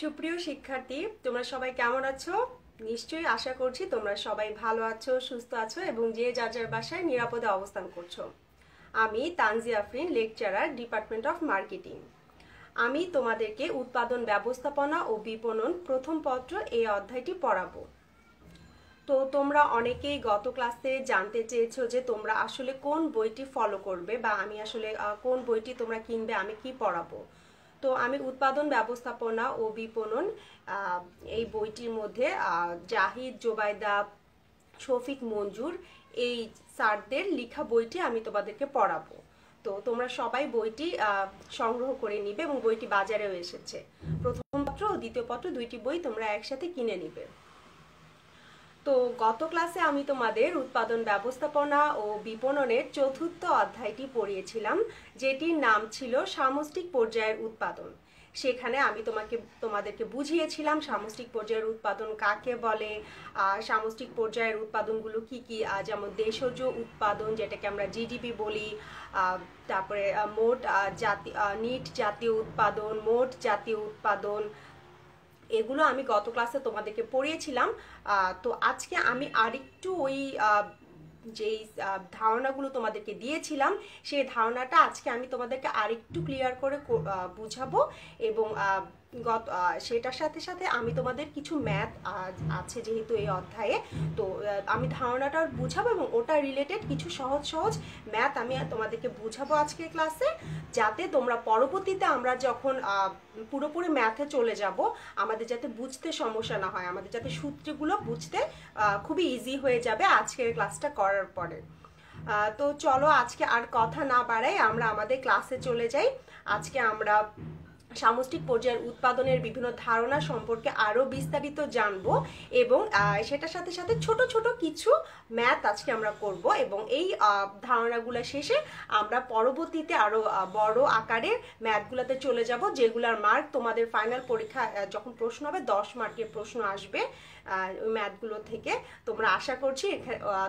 সুপ্রিয় শিক্ষার্থী, তোমরা সবাই কেমন আছো? নিশ্চয়ই আশা করছি তোমরা সবাই ভালো আছো, সুস্থ আছো এবং যে যার যার বাসায় নিরাপদে অবস্থান করছো। আমি তানজিয়া Afrin, lecturer, department of marketing. আমি তোমাদেরকে উৎপাদন ব্যবস্থাপনা ও বিপণন প্রথম পত্র এই অধ্যায়টি পড়াবো। তো তোমরা অনেকেই গত ক্লাসে জানতে চেয়েছো যে তোমরা আসলে কোন বইটি ফলো করবে বা আমি আসলে কোন বইটি তোমরা কিনবে, আমি কি পড়াবো। তো আমি উৎপাদন ব্যবস্থাপনা ও বিপণন এই বইটির মধ্যে জাহিদ, জোবাইদা, শফিক, মঞ্জুর এই স্যারদের লেখা বইটি আমি তোমাদেরকে পড়াবো। তো তোমরা সবাই বইটি সংগ্রহ করে নিবে এবং বইটি বাজারেও এসেছে। প্রথম পত্র ও দ্বিতীয় পত্র দুইটি বই তোমরা একসাথে কিনে নিবে। তো গত ক্লাসে আমি তোমাদের উৎপাদন ব্যবস্থাপনা ও বিপণনের চতুর্থ অধ্যায়টি পড়িয়েছিলাম, যেটির নাম ছিল সামষ্টিক পর্যায়ের উৎপাদন। সেখানে আমি তোমাদেরকে বুঝিয়েছিলাম সামষ্টিক পর্যায়ের উৎপাদন কাকে বলে, সামষ্টিক পর্যায়ের উৎপাদনগুলো কি কি, যেমন দেশজ উৎপাদন যেটাকে আমরা জিডিপি বলি, তারপরে মোট নিট জাতীয় উৎপাদন, মোট জাতীয় উৎপাদন, এগুলো আমি গত ক্লাসে তোমাদেরকে পড়িয়েছিলাম। তো আজকে আমি আরেকটু ওই যেই ধারণাগুলো তোমাদেরকে দিয়েছিলাম সেই ধারণাটা আজকে আমি তোমাদেরকে আরেকটু ক্লিয়ার করে বুঝাবো এবং সেটার সাথে সাথে আমি তোমাদের কিছু ম্যাথ আছে যেহেতু এই অধ্যায়ে, তো আমি ধারণাটা বুঝাবো এবং ওটা রিলেটেড কিছু সহজ সহজ ম্যাথ আমি তোমাদেরকে বুঝাবো আজকের ক্লাসে, যাতে তোমরা পরবর্তীতে আমরা যখন পুরোপুরি ম্যাথে চলে যাব আমাদের যাতে বুঝতে সমস্যা না হয়, আমাদের যাতে সূত্রগুলো বুঝতে খুবই ইজি হয়ে যাবে আজকের ক্লাসটা করার পরে। তো চলো আজকে আর কথা না বাড়াই, আমরা আমাদের ক্লাসে চলে যাই। আজকে আমরা সামষ্টিক পর্যায়ের উৎপাদনের বিভিন্ন ধারণা সম্পর্কে আরো বিস্তারিত জানবো এবং সেটার সাথে সাথে ছোট ছোট কিছু ম্যাথ আজকে আমরা করব এবং এই ধারণাগুলো শেষে আমরা পরবর্তীতে আরো বড় আকারের ম্যাথগুলোতে চলে যাব, যেগুলোর মার্ক তোমাদের ফাইনাল পরীক্ষা যখন প্রশ্ন হবে 10 মার্কের প্রশ্ন আসবে ওই ম্যাথগুলো থেকে। তোমরা আশা করছি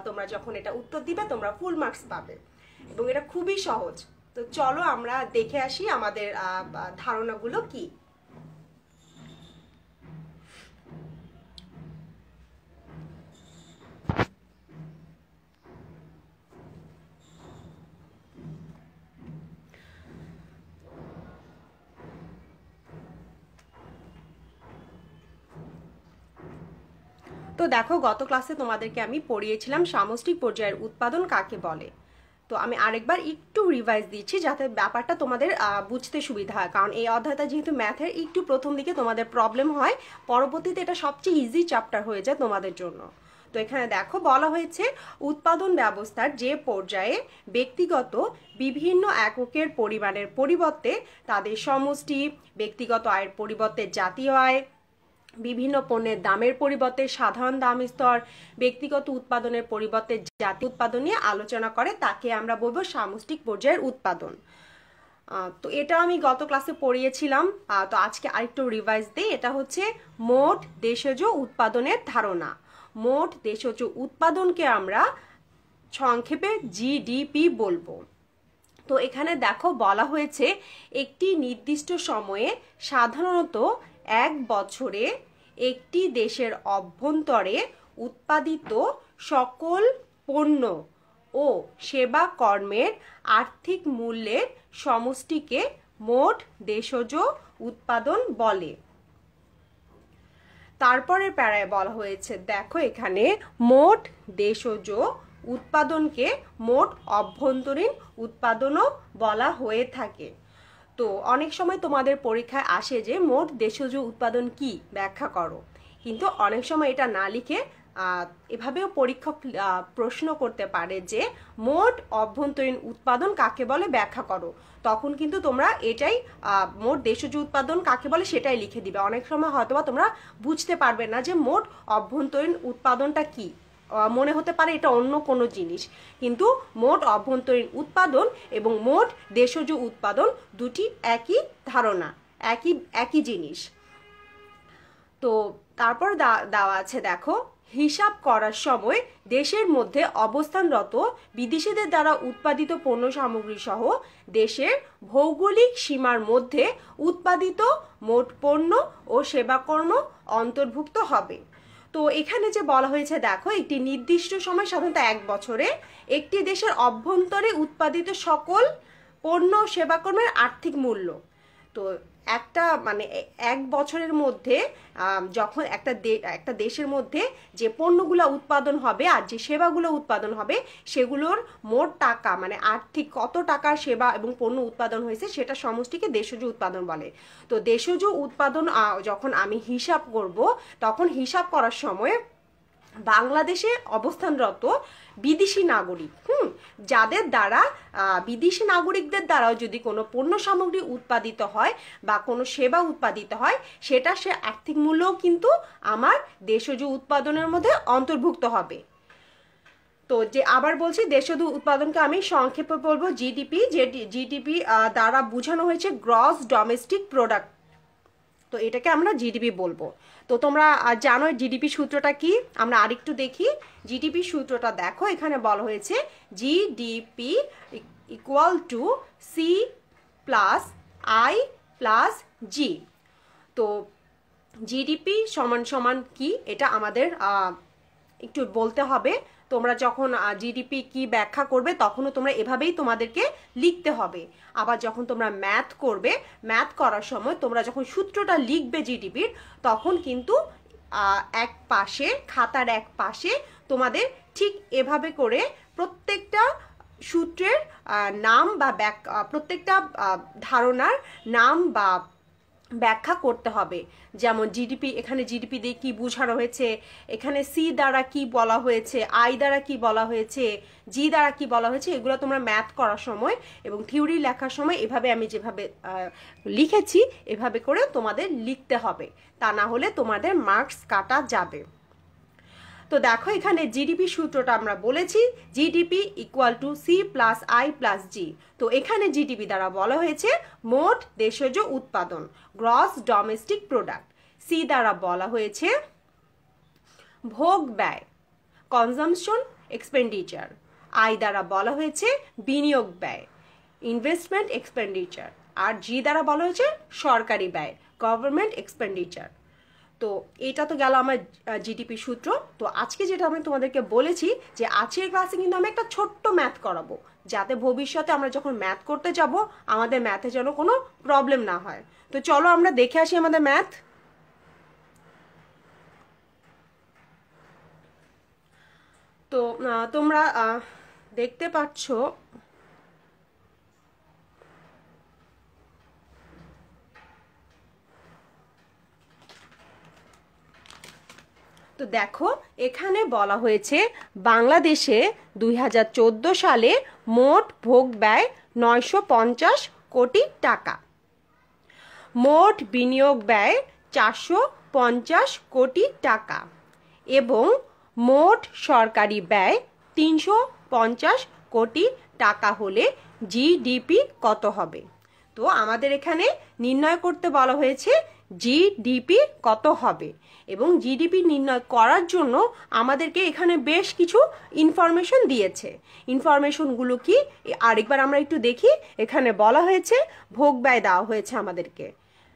তোমরা যখন এটা উত্তর দিবে তোমরা ফুল মার্কস পাবে এবং এটা খুবই সহজ। তো চলো আমরা দেখে আসি আমাদের ধারণাগুলো কি। তো দেখো, গত ক্লাসে তোমাদেরকে আমি পড়িয়েছিলাম সামষ্টিক পর্যায়ের উৎপাদন কাকে বলে। তো আমি আরেকবার একটু রিভাইজ দিচ্ছি যাতে ব্যাপারটা তোমাদের বুঝতে সুবিধা হয়, কারণ এই অধ্যায়টা যেহেতু ম্যাথের একটু প্রথম দিকে তোমাদের প্রবলেম হয়, পরবর্তীতে এটা সবচেয়ে ইজি চ্যাপ্টার হয়ে যায় তোমাদের জন্য। তো এখানে দেখো বলা হয়েছে উৎপাদন ব্যবস্থার যে পর্যায়ে ব্যক্তিগত বিভিন্ন এককের পরিমাণের পরিবর্তে তাদের সমষ্টি, ব্যক্তিগত আয়ের পরিবর্তে জাতীয় আয়, বিভিন্ন পণ্যের দামের পরিবর্তে সাধারণ দাম স্তর, ব্যক্তিগত উৎপাদনের পরিবর্তে জাতীয় উৎপাদন নিয়ে আলোচনা করে তাকে আমরা বলবো সামষ্টিক পর্যায়ের উৎপাদন। তো এটা আমি গত ক্লাসে পড়িয়েছিলাম, তো আজকে আরেকটু রিভাইজ দিই। এটা হচ্ছে মোট দেশজ উৎপাদনের ধারণা। মোট দেশজ উৎপাদনকে আমরা সংক্ষেপে জিডিপি বলবো। তো এখানে দেখো বলা হয়েছে একটি নির্দিষ্ট সময়ে সাধারণত এক বছরে একটি দেশের অভ্যন্তরে উৎপাদিত সকল পণ্য ও সেবা কর্মের আর্থিক মূল্যের সমষ্টিকে মোট দেশজ উৎপাদন বলে। তারপরের প্যারায় বলা হয়েছে দেখো এখানে মোট দেশজ উৎপাদনকে মোট অভ্যন্তরীণ উৎপাদনও বলা হয়ে থাকে। তো অনেক সময় তোমাদের পরীক্ষায় আসে যে মোট দেশজ উৎপাদন কি ব্যাখ্যা করো, কিন্তু অনেক সময় এটা না লিখে এভাবেও পরীক্ষক প্রশ্ন করতে পারে যে মোট অভ্যন্তরীণ উৎপাদন কাকে বলে ব্যাখ্যা করো, তখন কিন্তু তোমরা এটাই মোট দেশজ উৎপাদন কাকে বলে সেটাই লিখে দিবে। অনেক সময় হয়তোবা তোমরা বুঝতে পারবে না যে মোট অভ্যন্তরীণ উৎপাদনটা কি, মনে হতে পারে এটা অন্য কোনো জিনিস, কিন্তু মোট অভ্যন্তরীণ উৎপাদন এবং মোট দেশজ উৎপাদন দুটি একই ধারণা, একই জিনিস। তো তারপর দেওয়া আছে দেখো হিসাব করার সময় দেশের মধ্যে অবস্থানরত বিদেশিদের দ্বারা উৎপাদিত পণ্য সামগ্রী সহ দেশের ভৌগোলিক সীমার মধ্যে উৎপাদিত মোট পণ্য ও সেবাকর্ম অন্তর্ভুক্ত হবে। তো এখানে যে বলা হয়েছে দেখো, একটি নির্দিষ্ট সময় সাধারণত 1 বছরে একটি দেশের অভ্যন্তরে উৎপাদিত সকল পণ্য সেবাকর্মের আর্থিক মূল্য। তো একটা মানে 1 বছরের মধ্যে যখন একটা দেশের মধ্যে যে পণ্যগুলো উৎপাদন হবে আর যে সেবাগুলো উৎপাদন হবে সেগুলোর মোট টাকা মানে আর্থিক কত টাকার সেবা এবং পণ্য উৎপাদন হয়েছে সেটা সমষ্টিকে দেশজ উৎপাদন বলে। তো দেশজ উৎপাদন যখন আমি হিসাব করব তখন হিসাব করার সময় বাংলাদেশে অবস্থানরত বিদেশি নাগরিক যাদের দ্বারা বিদেশি নাগরিকদের দ্বারাও যদি কোনো পণ্য সামগ্রী উৎপাদিত হয় বা কোনো সেবা উৎপাদিত হয় সেটা সে আর্থিক মূল্যও কিন্তু আমার দেশজ উৎপাদনের মধ্যে অন্তর্ভুক্ত হবে। তো যে আবার বলছি, দেশজ উৎপাদনকে আমি সংক্ষেপে বলবো জিডিপি, যে জিডিপি দ্বারা বোঝানো হয়েছে গ্রস ডোমেস্টিক প্রোডাক্ট। তো এটাকে আমরা জিডিপি বলবো। তো তোমরা জানো জিডিপি সূত্রটা কি, আমরা আরেকটু দেখি। জিডিপি সূত্রটা দেখো, এখানে বলা হয়েছে GDP equal to C plus I plus G. তো জিডিপি সমান সমান কি এটা আমাদের একটু বলতে হবে। তোমরা যখন জিডিপি কি ব্যাখ্যা করবে তখনও তোমরা এভাবেই তোমাদেরকে লিখতে হবে। আবার যখন তোমরা ম্যাথ করবে, ম্যাথ করার সময় তোমরা যখন সূত্রটা লিখবে জিডিপির, তখন কিন্তু এক পাশে খাতার এক পাশে তোমাদের ঠিক এভাবে করে প্রত্যেকটা সূত্রের নাম বা প্রত্যেকটা ধারণার নাম বা ব্যাখ্যা করতে হবে। যেমন জিডিপি, এখানে জিডিপি দিয়ে কি বোঝানো হয়েছে, এখানে সি দ্বারা কি বলা হয়েছে, আই দ্বারা কি বলা হয়েছে, জি দ্বারা কি বলা হয়েছে, এগুলো তোমরা ম্যাথ করার সময় এবং থিওরি লেখার সময় এভাবে আমি যেভাবে লিখেছি এভাবে করে তোমাদের লিখতে হবে, তা না হলে তোমাদের মার্কস কাটা যাবে। তো দেখো এখানে জিডিপি সূত্রটা আমরা বলেছি GDP equal to C plus I plus G. তো এখানে জিডিপি দ্বারা বলা হয়েছে মোট দেশজ উৎপাদন গ্রস ডোমেস্টিক প্রোডাক্ট। সি দ্বারা বলা হয়েছে ভোগ ব্যয় কনজামশন এক্সপেন্ডিচার। আই দ্বারা বলা হয়েছে বিনিয়োগ ব্যয় ইনভেস্টমেন্ট এক্সপেন্ডিচার। আর জি দ্বারা বলা হয়েছে সরকারি ব্যয় গভর্নমেন্ট এক্সপেন্ডিচার। তো এটা তো গেল আমার জিডিপি সূত্র। তো আজকে যেটা আমি তোমাদেরকে বলেছি যে আজকের ক্লাসে কিন্তু আমি একটা ছোট্ট ম্যাথ করাবো, যাতে ভবিষ্যতে আমরা যখন ম্যাথ করতে যাব আমাদের ম্যাথে যেন কোনো প্রবলেম না হয়। তো চলো আমরা দেখে আসি আমাদের ম্যাথ। তো তোমরা দেখতে পাচ্ছ তো দেখো এখানে বলা হয়েছে বাংলাদেশে 2014 সালে মোট ভোগ ব্যয় 950 কোটি টাকা, মোট বিনিয়োগ ব্যয় 450 কোটি টাকা এবং মোট সরকারি ব্যয় 350 কোটি টাকা হলে জিডিপি কত হবে। তো আমাদের এখানে নির্ণয় করতে বলা হয়েছে জিডিপি কত হবে, এবং জিডিপি নির্ণয় করার জন্য আমাদেরকে এখানে বেশ কিছু ইনফরমেশন দিয়েছে। ইনফরমেশনগুলো কি আরেকবার আমরা একটু দেখি। এখানে বলা হয়েছে ভোগ ব্যয় দেওয়া হয়েছে আমাদেরকে,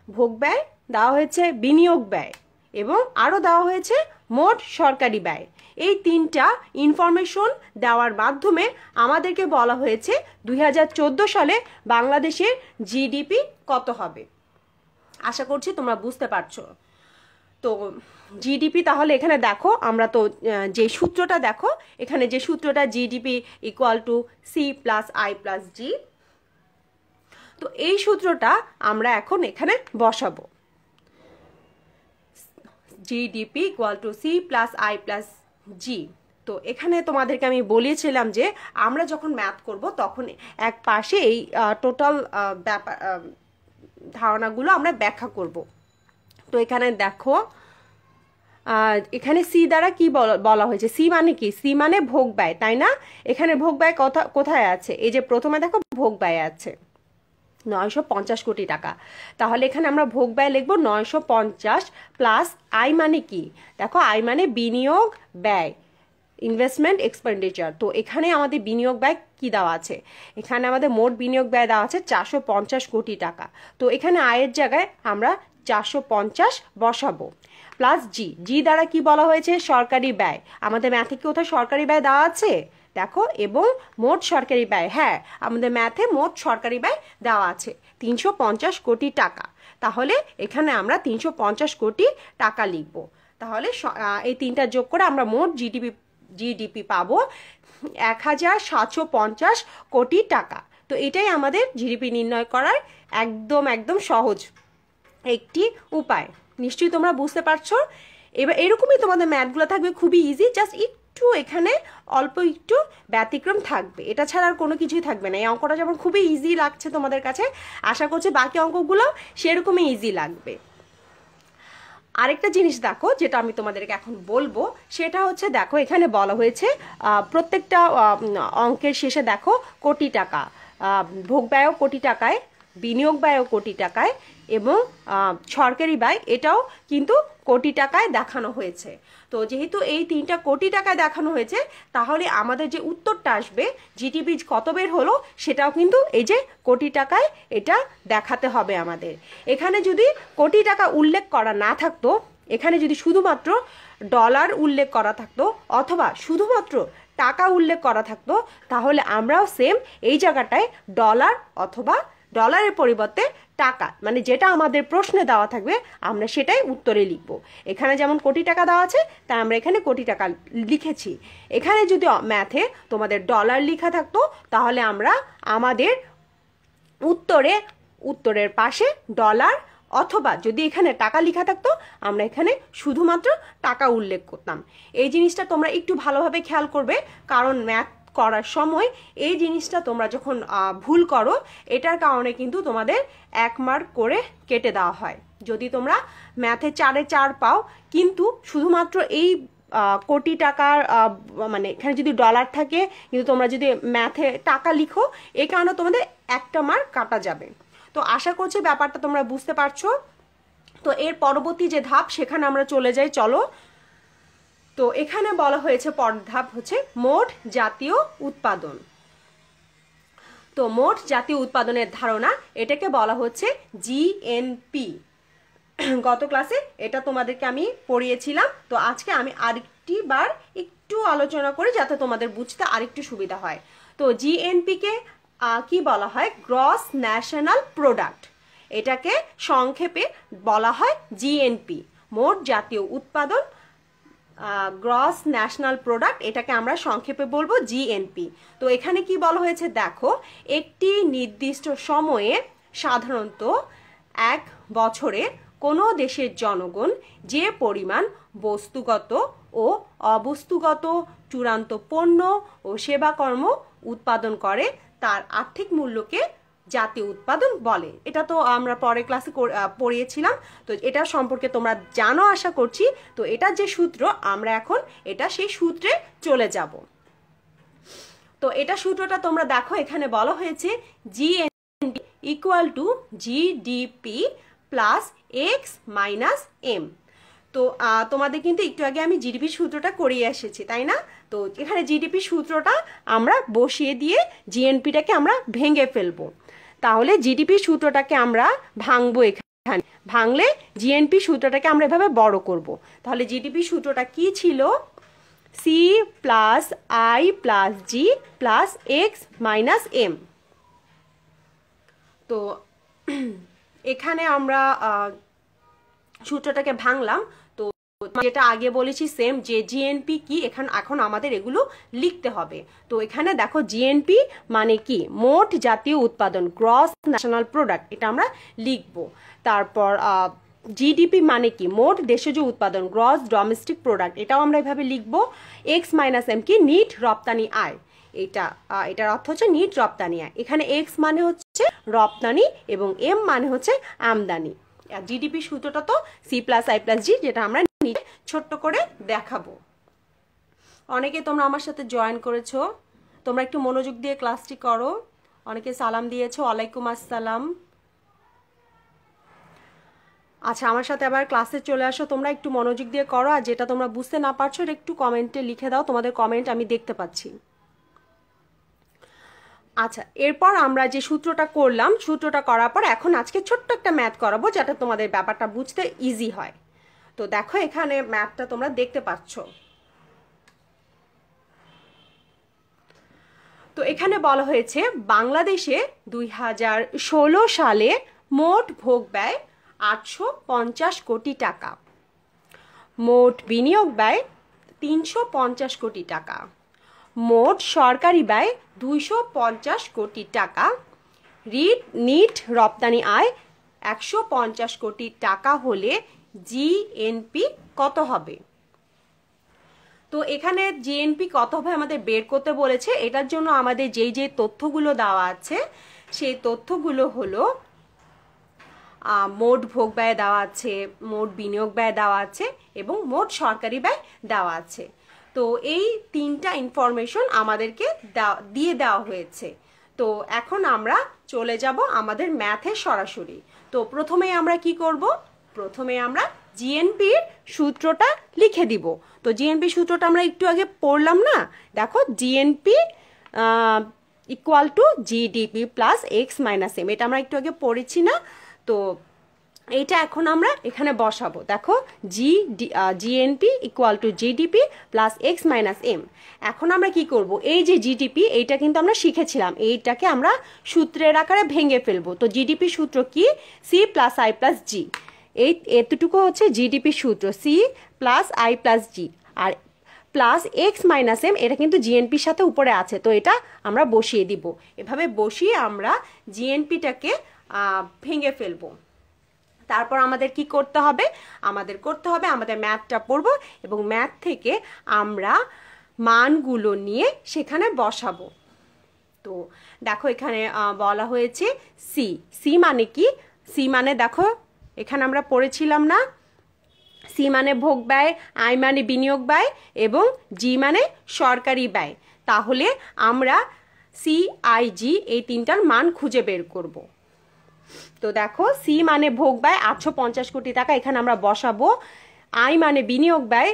ভোগ ব্যয় দেওয়া হয়েছে, বিনিয়োগ ব্যয় এবং আরও দেওয়া হয়েছে মোট সরকারি ব্যয়। এই তিনটা ইনফরমেশন দেওয়ার মাধ্যমে আমাদেরকে বলা হয়েছে 2014 সালে বাংলাদেশের জিডিপি কত হবে। আশা করছি তোমরা বুঝতে পারছো। তো জিডিপি তাহলে এখানে দেখো, আমরা তো যে সূত্রটা দেখো এখানে যে সূত্রটা GDP equal to C plus I plus G. তো এই সূত্রটা আমরা এখন এখানে বসাবো, GDP equal to C plus I plus G. তো এখানে তোমাদেরকে আমি বলেছিলাম যে আমরা যখন ম্যাথ করব তখন এক পাশে এই টোটাল ব্যাপার ধারণাগুলো আমরা ব্যাখ্যা করব। তো এখানে দেখো এখানে সি দ্বারা কি বলা হয়েছে, সি মানে কি, সি মানে ভোগ ব্যয়, তাই না? এখানে ভোগ ব্যয় কোথায় আছে, এই যে প্রথমে দেখো ভোগ ব্যয় আছে। 950 কোটি টাকা। তাহলে এখানে আমরা ভোগ ব্যয় লিখবো 950 প্লাস আই মানে কি, দেখো আই মানে বিনিয়োগ ব্যয়, ইনভেস্টমেন্ট এক্সপেন্ডিচার। তো এখানে আমাদের বিনিয়োগ ব্যয় কি দেওয়া আছে, এখানে আমাদের মোট বিনিয়োগ ব্যয় দেওয়া আছে 450 কোটি টাকা। তো এখানে আয়ের জায়গায় আমরা 450 বসাবো, প্লাস জি, জি দ্বারা কি বলা হয়েছে, সরকারি ব্যয়। আমাদের ম্যাথে কি কোথাও সরকারি ব্যয় দেওয়া আছে, দেখো, এবং মোট সরকারি ব্যয়, হ্যাঁ আমাদের ম্যাথে মোট সরকারি ব্যয় দেওয়া আছে 350 কোটি টাকা। তাহলে এখানে আমরা 350 কোটি টাকা লিখব। তাহলে এই তিনটা যোগ করে আমরা মোট জিডিপি পাবো 1750 কোটি টাকা। তো এটাই আমাদের জিডিপি নির্ণয় করার একদম সহজ একটি উপায়। নিশ্চয়ই তোমরা বুঝতে পারছো। এবার এরকমই তোমাদের ম্যাথগুলো থাকবে, খুবই ইজি, জাস্ট একটু এখানে অল্প একটু ব্যতিক্রম থাকবে, এটা ছাড়া আর কোনো কিছুই থাকবে না। এই অঙ্কটা যেমন খুবই ইজি লাগছে তোমাদের কাছে, আশা করছি বাকি অঙ্কগুলো সেরকমই ইজি লাগবে। আরেকটা জিনিস দেখো যেটা আমি তোমাদেরকে এখন বলবো, সেটা হচ্ছে দেখো এখানে বলা হয়েছে প্রত্যেকটা অঙ্কের শেষে দেখো কোটি টাকা, ভোগ ব্যয়ও কোটি টাকায়, বিনিয়োগ ব্যয়ও কোটি টাকায়, এবং সরকারি ব্যয় এটাও কিন্তু কোটি টাকায় দেখানো হয়েছে। তো যেহেতু এই তিনটা কোটি টাকায় দেখানো হয়েছে, তাহলে আমাদের যে উত্তরটা আসবে জিডিপি কত বের হলো সেটাও কিন্তু এই যে কোটি টাকায় এটা দেখাতে হবে আমাদের। এখানে যদি কোটি টাকা উল্লেখ করা না থাকতো, এখানে যদি শুধুমাত্র ডলার উল্লেখ করা থাকতো অথবা শুধুমাত্র টাকা উল্লেখ করা থাকতো, তাহলে আমরাও সেম এই জায়গাটায় ডলার অথবা ডলারের পরিবর্তে টাকা, মানে যেটা আমাদের প্রশ্নে দেওয়া থাকবে আমরা সেটাই উত্তরে লিখব। এখানে যেমন কোটি টাকা দেওয়া আছে তাই আমরা এখানে কোটি টাকা লিখেছি। এখানে যদি ম্যাথে তোমাদের ডলার লেখা থাকতো, তাহলে আমরা আমাদের উত্তরের পাশে ডলার, অথবা যদি এখানে টাকা লেখা থাকতো আমরা এখানে শুধুমাত্র টাকা উল্লেখ করতাম। এই জিনিসটা তোমরা একটু ভালোভাবে খেয়াল করবে, কারণ ম্যাথ করার সময় এই জিনিসটা তোমরা যখন ভুল করো, এটার কারণে কিন্তু তোমাদের 1 মার্ক করে কেটে দেওয়া হয়। যদি তোমরা ম্যাথে 4-এ 4 পাও, কিন্তু শুধুমাত্র এই কোটি টাকার মানে এখানে যদি ডলার থাকে কিন্তু তোমরা যদি ম্যাথে টাকা লিখো, এই কারণে তোমাদের 1টা মার্ক কাটা যাবে। তো আশা করছি ব্যাপারটা তোমরা বুঝতে পারছো। তো এর পরবর্তী যে ধাপ সেখানে আমরা চলে যাই, চলো। তো এখানে বলা হয়েছে পরের ধাপ হচ্ছে মোট জাতীয় উৎপাদন। তো মোট জাতীয় উৎপাদনের ধারণা, এটাকে বলা হচ্ছে জিএনপি। গত ক্লাসে এটা তোমাদেরকে আমি পড়িয়েছিলাম। তো আজকে আমি আরেকটি বার একটু আলোচনা করি যাতে তোমাদের বুঝতে আরেকটু সুবিধা হয়। তো জিএনপি কে কি বলা হয়, গ্রস ন্যাশনাল প্রোডাক্ট। এটাকে সংক্ষেপে বলা হয় জিএনপি, মোট জাতীয় উৎপাদন, গ্রস ন্যাশনাল প্রোডাক্ট, এটাকে আমরা সংক্ষেপে বলবো জিএনপি। তো এখানে কি বলা হয়েছে দেখো, একটি নির্দিষ্ট সময়ে সাধারণত 1 বছরে কোনো দেশের জনগণ যে পরিমাণ বস্তুগত ও অবস্তুগত চূড়ান্ত পণ্য ও সেবাকর্ম উৎপাদন করে তার আর্থিক মূল্যকে জাতীয় উৎপাদন বলে। এটা তো আমরা পরের ক্লাসে পড়িয়েছিলাম। তো এটা সম্পর্কে তোমরা জানো আশা করছি। তো এটা যে সূত্র, আমরা এখন এটা সেই সূত্রে চলে যাব। তো এটা সূত্রটা তোমরা দেখো, এখানে বলা হয়েছে GNP equal to GDP plus X minus M. তো তোমাদের কিন্তু একটু আগে আমি জিডিপি সূত্রটা করিয়ে এসেছি, তাই না? তো এখানে জিডিপি সূত্রটা আমরা বসিয়ে দিয়ে জিএনপিটাকে আমরা ভেঙে ফেলবো। তাহলে জিডিপি সূত্রটাকে আমরা ভাঙবো, এখানে ভাঙলে জিএনপি সূত্রটাকে আমরা এভাবে বড় করব। তাহলে জিডিপি সূত্রটা কি ছিল, C plus I plus G plus X minus M. তো এখানে আমরা সূত্রটাকে ভাঙলাম। তো যেটা আগে বলেছি সেম, যে জিএনপি কি এখন আমাদের এগুলো লিখতে হবে। তো এখানে দেখো জিএনপি মানে কি, মোট জাতীয় উৎপাদন, গ্রস ন্যাশনাল প্রোডাক্ট, এটা আমরা লিখব। তারপর জিডিপি মানে কি, মোট দেশজ উৎপাদন, গ্রস ডোমেস্টিক প্রোডাক্ট, এটাও আমরা এভাবে লিখব। এক্স মাইনাস এম কি, নিট রপ্তানি আয়, এটার অর্থ হচ্ছে নিট রপ্তানি আয়। এখানে এক্স মানে হচ্ছে রপ্তানি এবং এম মানে হচ্ছে আমদানি। জিডিপি সূত্রটা তো সি প্লাস আই প্লাস জি, যেটা আমরা নিচে ছোট্ট করে দেখাবো। অনেকে তোমরা আমার সাথে জয়েন করেছো, তোমরা একটু মনোযোগ দিয়ে ক্লাসটি করো। অনেকে সালাম দিয়েছো, ওয়ালাইকুম আসসালাম। আচ্ছা, আমার সাথে আবার ক্লাসে চলে আসো, তোমরা একটু মনোযোগ দিয়ে করো, আর যেটা তোমরা বুঝতে না পারছো এটা একটু কমেন্টে লিখে দাও, তোমাদের কমেন্ট আমি দেখতে পাচ্ছি। আচ্ছা, এরপর আমরা যে সূত্রটা করলাম, সূত্রটা করার পর এখন আজকে ছোট্ট একটা ম্যাথ করাবো যাতে তোমাদের ব্যাপারটা বুঝতে ইজি হয়। তো দেখো এখানে ম্যাথটা তোমরা দেখতে পাচ্ছ। তো এখানে বলা হয়েছে বাংলাদেশে 2016 সালে মোট ভোগ ব্যয় 850 কোটি টাকা, মোট বিনিয়োগ ব্যয় 350 কোটি টাকা, মোট সরকারি ব্যয় 250 কোটি টাকা, নিট রপ্তানি আয় 150 কোটি টাকা হলে জিএনপি কত হবে? তো এখানে জিএনপি কত হবে আমাদের বের করতে বলেছে। এটার জন্য আমাদের যেই যে তথ্যগুলো দেওয়া আছে সেই তথ্যগুলো হলো মোট ভোগ ব্যয় দেওয়া আছে, মোট বিনিয়োগ ব্যয় দেওয়া আছে এবং মোট সরকারি ব্যয় দেওয়া আছে। তো এই তিনটা ইনফরমেশন আমাদেরকে দিয়ে দেওয়া হয়েছে। তো এখন আমরা চলে যাব আমাদের ম্যাথে সরাসরি। তো প্রথমে আমরা কি করব? প্রথমে আমরা জিএনপির সূত্রটা লিখে দিব। তো জিএনপি সূত্রটা আমরা একটু আগে পড়লাম না, দেখো GNP equal to GDP plus X minus M, এটা আমরা একটু আগে পড়েছি না? তো এইটা এখন আমরা এখানে বসাবো। দেখো GNP equal to GDP plus X minus M. এখন আমরা কি করব? এই যে জিডিপি এইটা কিন্তু আমরা শিখেছিলাম, এইটাকে আমরা সূত্রের আকারে ভেঙে ফেলবো। তো জিডিপি সূত্র কি? C plus I plus G. এতটুকু হচ্ছে জিডিপি সূত্র, C plus I plus G. আর প্লাস এক্স মাইনাস এম এটা কিন্তু জিএনপির সাথে উপরে আছে, তো এটা আমরা বসিয়ে দিব। এভাবে বসিয়ে আমরা জিএনপিটাকে ভেঙে ফেলবো। তারপর আমাদের কি করতে হবে? আমাদের ম্যাথটা পড়বো এবং ম্যাথ থেকে আমরা মানগুলো নিয়ে সেখানে বসাবো। তো দেখো এখানে বলা হয়েছে সি। সি মানে কি? সি মানে দেখো এখানে আমরা পড়েছিলাম না, সি মানে ভোগ ব্যয়, আই মানে বিনিয়োগ ব্যয় এবং জি মানে সরকারি ব্যয়। তাহলে আমরা সি আই জি এই তিনটার মান খুঁজে বের করব। তো দেখো সি মানে ভোগ ব্যয় 850 কোটি টাকা, এখানে আমরা বসাবো। আই মানে বিনিয়োগ ব্যয়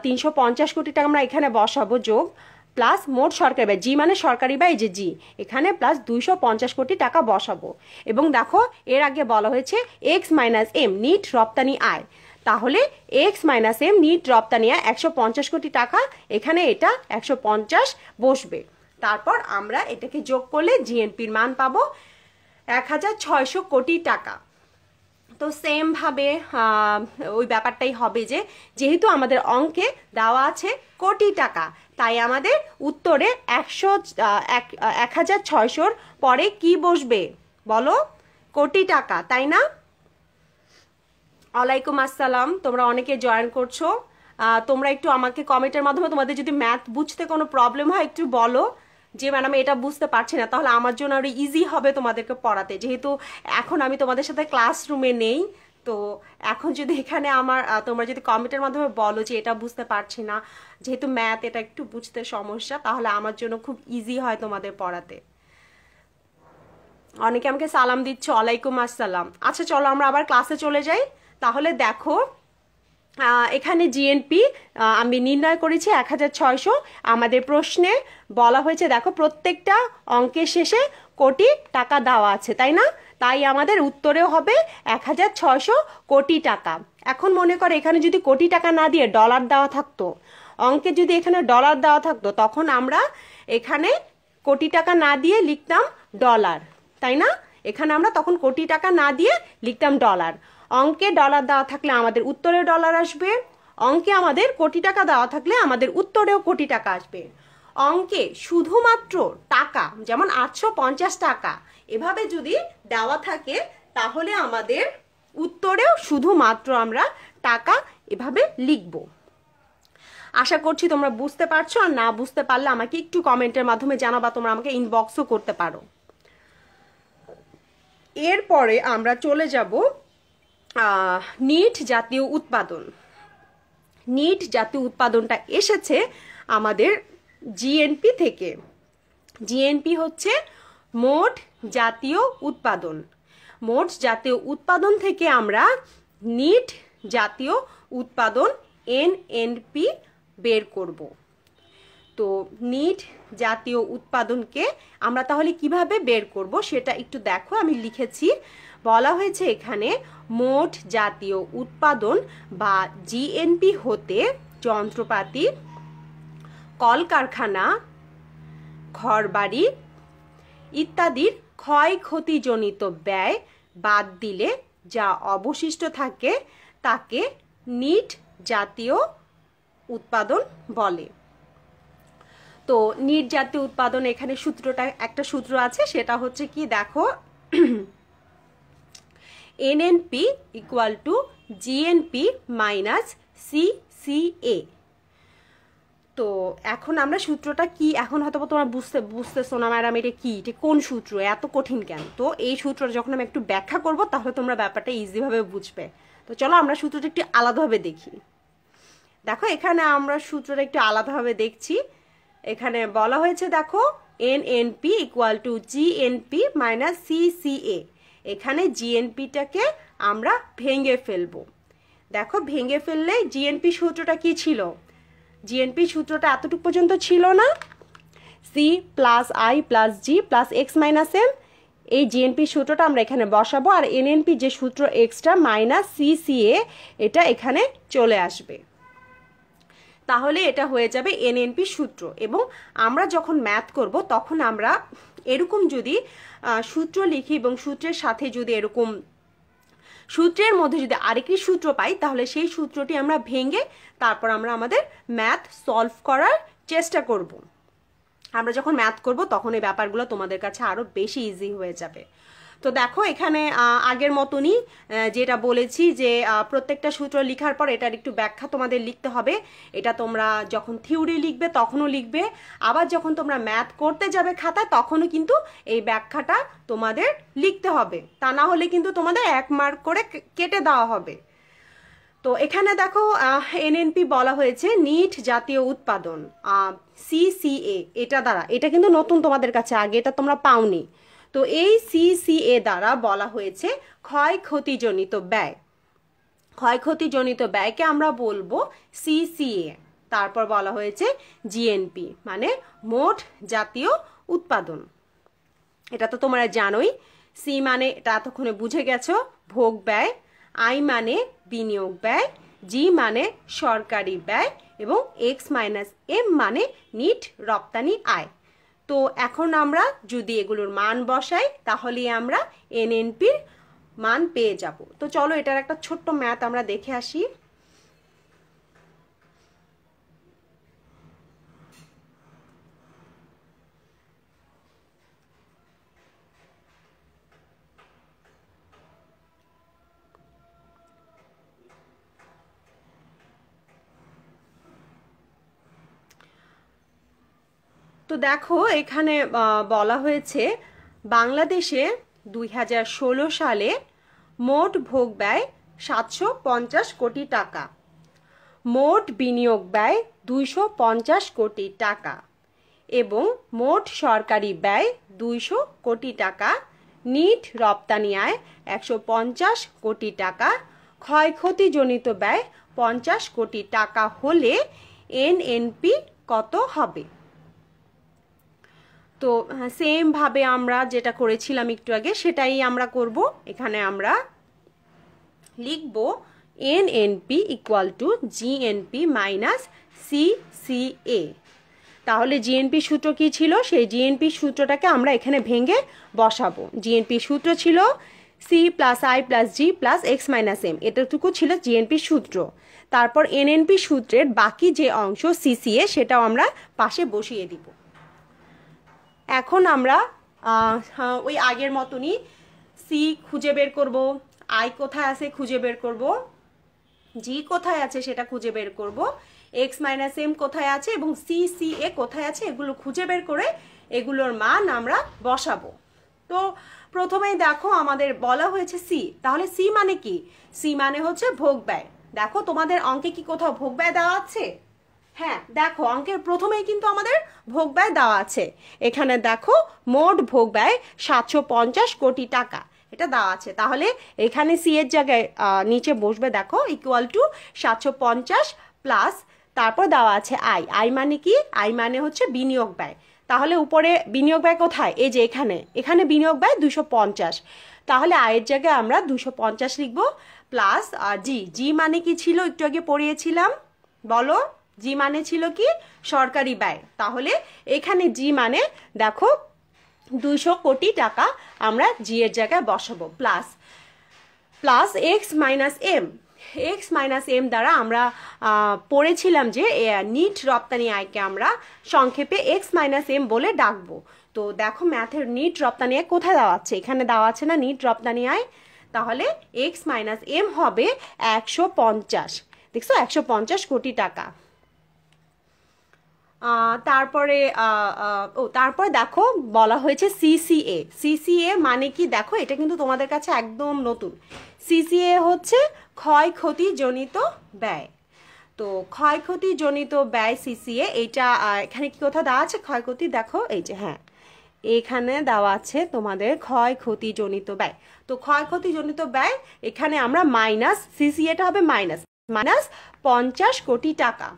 350 কোটি টাকা আমরা এখানে বসাবো যোগ, প্লাস মোট সরকারি ব্যয়, জি মানে সরকারি ব্যয়, যে জি এখানে প্লাস 250 কোটি টাকা বসাবো। এবং দেখো এর আগে বলা হয়েছে এক্স মাইনাস এম নিট রপ্তানি আয়, তাহলে এক্স মাইনাস এম নিট রপ্তানি আয় 150 কোটি টাকা, এখানে এটা 150 বসবে। তারপর আমরা এটাকে যোগ করলে জিএনপির মান পাবো 1600 কোটি টাকা। তো সেম ভাবে ওই ব্যাপারটাই হবে যে যেহেতু আমাদের অঙ্কে দেওয়া আছে কোটি টাকা, তাই আমাদের উত্তরে 1600 পরে কি বসবে বলো? কোটি টাকা, তাই না? ওয়ালাইকুম আসসালাম, তোমরা অনেকে জয়েন করছো। তোমরা একটু আমাকে কমেন্টের মাধ্যমে তোমাদের যদি ম্যাথ বুঝতে কোনো প্রবলেম হয় একটু বলো যে ম্যাডাম এটা বুঝতে পারছি না, তাহলে আমার জন্য আরো ইজি হবে তোমাদেরকে পড়াতে। যেহেতু এখন আমি তোমাদের সাথে ক্লাসরুমে নেই, তো এখন যদি এখানে তোমরা যদি কমেন্টের মাধ্যমে বলো যে এটা বুঝতে পারছি না, যেহেতু ম্যাথ এটা একটু বুঝতে সমস্যা, তাহলে আমার জন্য খুব ইজি হয় তোমাদের পড়াতে। অনেকে আমাকে সালাম দিচ্ছ, ওয়ালাইকুম আসসালাম। আচ্ছা চলো আমরা আবার ক্লাসে চলে যাই। তাহলে দেখো এখানে জিএনপি আমি নির্ণয় করেছি 1600। আমাদের প্রশ্নে বলা হয়েছে দেখো প্রত্যেকটা অঙ্কের শেষে কোটি টাকা দেওয়া আছে, তাই না? তাই আমাদের উত্তরেও হবে 1600 কোটি টাকা। এখন মনে করো এখানে যদি কোটি টাকা না দিয়ে ডলার দেওয়া থাকতো, অঙ্কে যদি এখানে ডলার দেওয়া থাকতো, তখন আমরা এখানে কোটি টাকা না দিয়ে লিখতাম ডলার, তাই না? এখানে আমরা তখন কোটি টাকা না দিয়ে লিখতাম ডলার। অঙ্কে ডলার দেওয়া থাকলে আমাদের উত্তরে ডলার আসবে, অঙ্কে আমাদের কোটি টাকা দেওয়া থাকলে আমাদের উত্তরেও কোটি টাকা আসবে। অঙ্কে শুধুমাত্র টাকা, যেমন 850 টাকা এভাবে যদি দেওয়া থাকে, তাহলে আমাদের উত্তরেও শুধুমাত্র আমরা টাকা এভাবে লিখব। আশা করছি তোমরা বুঝতে পারছো, আর না বুঝতে পারলে আমাকে একটু কমেন্টের মাধ্যমে জানাবা, তোমরা আমাকে ইনবক্সও করতে পারো। এরপরে আমরা চলে যাব নিট জাতীয় উৎপাদন। নিট জাতীয় উৎপাদনটা এসেছে আমাদের জিএনপি থেকে। জিএনপি হচ্ছে মোট জাতীয় উৎপাদন। মোট জাতীয় উৎপাদন থেকে আমরা নিট জাতীয় উৎপাদন এনএনপি বের করব। তো নিট জাতীয় উৎপাদনকে আমরা তাহলে কিভাবে বের করব সেটা একটু দেখো, আমি লিখেছি। বলা হয়েছে এখানে মোট জাতীয় উৎপাদন বা জিএনপি হতে যন্ত্রপাতি, কলকারখানা, ঘরবাড়ি ইত্যাদির ক্ষয়ক্ষতিজনিত ব্যয় বাদ দিলে যা অবশিষ্ট থাকে তাকে নিট জাতীয় উৎপাদন বলে। তো নিট জাতীয় উৎপাদন এখানে সূত্রটা, একটা সূত্র আছে, সেটা হচ্ছে কি দেখো, NNP equal to GNP minus CCA. তো এখন আমরা সূত্রটা কি, এখন হয়তো তোমরা বুঝতেছো না ম্যাডাম এটা কি, এটা কোন সূত্র, এত কঠিন কেন। তো এই সূত্রটা যখন আমি একটু ব্যাখ্যা করব তাহলে তোমরা ব্যাপারটা ইজিভাবে বুঝবে। তো চলো আমরা সূত্রটা একটু আলাদাভাবে দেখি। দেখো এখানে আমরা সূত্রটা একটু আলাদাভাবে দেখছি। এখানে বলা হয়েছে দেখো NNP equal to GNP minus CCA. এখানে জিএনপিটাকে আমরা ভেঙে ফেলবো। দেখো ভেঙে ফেললে জিএনপি সূত্রটা কি ছিল, জিএনপি সূত্রটা এতটুকু পর্যন্ত ছিল না, C plus I plus G plus X minus M. এই জিএনপি সূত্রটা আমরা এখানে বসাবো, আর এনএনপি যে সূত্র এক্সট্রা মাইনাস সিসিএ এটা এখানে চলে আসবে। তাহলে এটা হয়ে যাবে এনএনপি সূত্র। এবং আমরা যখন ম্যাথ করব তখন আমরা এরকম যদি সূত্র লিখি এবং সূত্রের সাথে যদি এরকম সূত্রের মধ্যে যদি আরেকটি সূত্র পাই তাহলে সেই সূত্রটি আমরা ভেঙে তারপর আমরা আমাদের ম্যাথ সলভ করার চেষ্টা করব। আমরা যখন ম্যাথ করব তখন এই ব্যাপারগুলো তোমাদের কাছে আরো বেশি ইজি হয়ে যাবে। তো দেখো এখানে আগের মতনই যেটা বলেছি যে প্রত্যেকটা সূত্র লেখার পর এটার একটু ব্যাখ্যা তোমাদের লিখতে হবে। এটা তোমরা যখন থিওরি লিখবে তখনও লিখবে, আবার যখন তোমরা ম্যাথ করতে যাবে খাতায় তখনও কিন্তু এই ব্যাখ্যাটা তোমাদের লিখতে হবে, তা না হলে কিন্তু তোমাদের 1 মার্ক করে কেটে দেওয়া হবে। তো এখানে দেখো এনএনপি বলা হয়েছে নিট জাতীয় উৎপাদন সিসিএ, এটা দ্বারা, এটা কিন্তু নতুন তোমাদের কাছে, আগে এটা তোমরা পাওনি। তো এই সিসিএ দ্বারা বলা হয়েছে ক্ষয়ক্ষতিজনিত ব্যয়। ক্ষয়ক্ষতিজনিত ব্যয়কে আমরা বলবো সিসিএ। তারপর বলা হয়েছে জিএনপি মানে মোট জাতীয় উৎপাদন। এটা তো তোমরা জানোই। সি মানে এটা এতক্ষণে বুঝে গেছো, ভোগ ব্যয়। আই মানে বিনিয়োগ ব্যয়। জি মানে সরকারি ব্যয়। এবং এক্স মাইনাস এম মানে নিট রপ্তানি আয়। তো এখন আমরা যদি এগুলোর মান বসাই তাহলে আমরা এনএনপির মান পেয়ে যাব। তো চলো এটার একটা ছোট্ট ম্যাথ আমরা দেখে আসি। তো দেখো এখানে বলা হয়েছে বাংলাদেশে 2016 সালে মোট ভোগ ব্যয় 750 কোটি টাকা, মোট বিনিয়োগ ব্যয় 250 কোটি টাকা এবং মোট সরকারি ব্যয় 200 কোটি টাকা, নিট রপ্তানি আয় 150 কোটি টাকা, ক্ষয়ক্ষতিজনিত ব্যয় 50 কোটি টাকা হলে এনএনপি কত হবে? তো সেম ভাবে আমরা যেটা করেছিলাম একটু আগে সেটাই আমরা করব। এখানে আমরা লিখব NNP equal to GNP minus CCA. তাহলে জিএনপি সূত্র কি ছিল, সেই জিএনপি সূত্রটাকে আমরা এখানে ভেঙে বসাবো। জিএনপি সূত্র ছিল C plus I plus G plus X minus M, এতটুকু ছিল জিএনপি সূত্র। তারপর এনএনপি সূত্রের বাকি যে অংশ সিসিএ সেটাও আমরা পাশে বসিয়ে দিব। এখন আমরা ওই আগের মতনই সি খুঁজে বের করব, আই কোথায় আছে খুঁজে বের করব, জি কোথায় আছে সেটা খুঁজে বের করব, এক্স মাইনাস এম কোথায় আছে এবং সিসিএ কোথায় আছে এগুলো খুঁজে বের করে এগুলোর মান আমরা বসাবো। তো প্রথমেই দেখো আমাদের বলা হয়েছে সি, তাহলে সি মানে কি? সি মানে হচ্ছে ভোগ ব্যয়। দেখো তোমাদের অঙ্কে কি কোথাও ভোগ ব্যয় দেওয়া আছে? হ্যাঁ দেখো অঙ্কের প্রথমেই কিন্তু আমাদের ভোগ ব্যয় দেওয়া আছে। এখানে দেখো মোট ভোগ ব্যয় 750 কোটি টাকা এটা দেওয়া আছে। তাহলে এখানে সি এর জায়গায় নিচে বসবে দেখো ইকুয়াল টু 750 প্লাস তারপর দেওয়া আছে আই। আই মানে কি? আই মানে হচ্ছে বিনিয়োগ ব্যয়। তাহলে উপরে বিনিয়োগ ব্যয় কোথায়? এই যে এখানে, এখানে বিনিয়োগ ব্যয় 250। তাহলে আয়ের জায়গায় আমরা 250 লিখবো প্লাস জি। জি মানে কি ছিল? একটু আগে পড়িয়েছিলাম, বলো। জি মানে ছিল কি? সরকারি ব্যয়। তাহলে এখানে জি মানে দেখো 200 কোটি টাকা আমরা জি এর জায়গায় বসাবো plus plus X minus M. X minus M দ্বারা আমরা পড়েছিলাম যে নিট রপ্তানি আয়কে আমরা সংক্ষেপে এক্স মাইনাস এম বলে ডাকবো। তো দেখো ম্যাথের নিট রপ্তানি আয় কোথায় দেওয়া আছে? এখানে দেওয়া আছে না নিট রপ্তানি আয়। তাহলে এক্স মাইনাস এম হবে 150। দেখছো 150 কোটি টাকা। তারপরে তারপরে দেখো বলা হয়েছে সিসিএ। সিসিএ মানে কি? দেখো এটা কিন্তু তোমাদের কাছে একদম নতুন। সিসিএ হচ্ছে ক্ষয়ক্ষতিজনিত ব্যয়। তো ক্ষয়ক্ষতিজনিত ব্যয় সিসিএ, এইটা এখানে কি কোথাও দেওয়া আছে ক্ষয়ক্ষতি? দেখো এই যে, হ্যাঁ এখানে দেওয়া আছে তোমাদের ক্ষয়ক্ষতিজনিত ব্যয়। তো ক্ষয়ক্ষতিজনিত ব্যয় এখানে আমরা মাইনাস, সিসিএটা হবে মাইনাস 50 কোটি টাকা।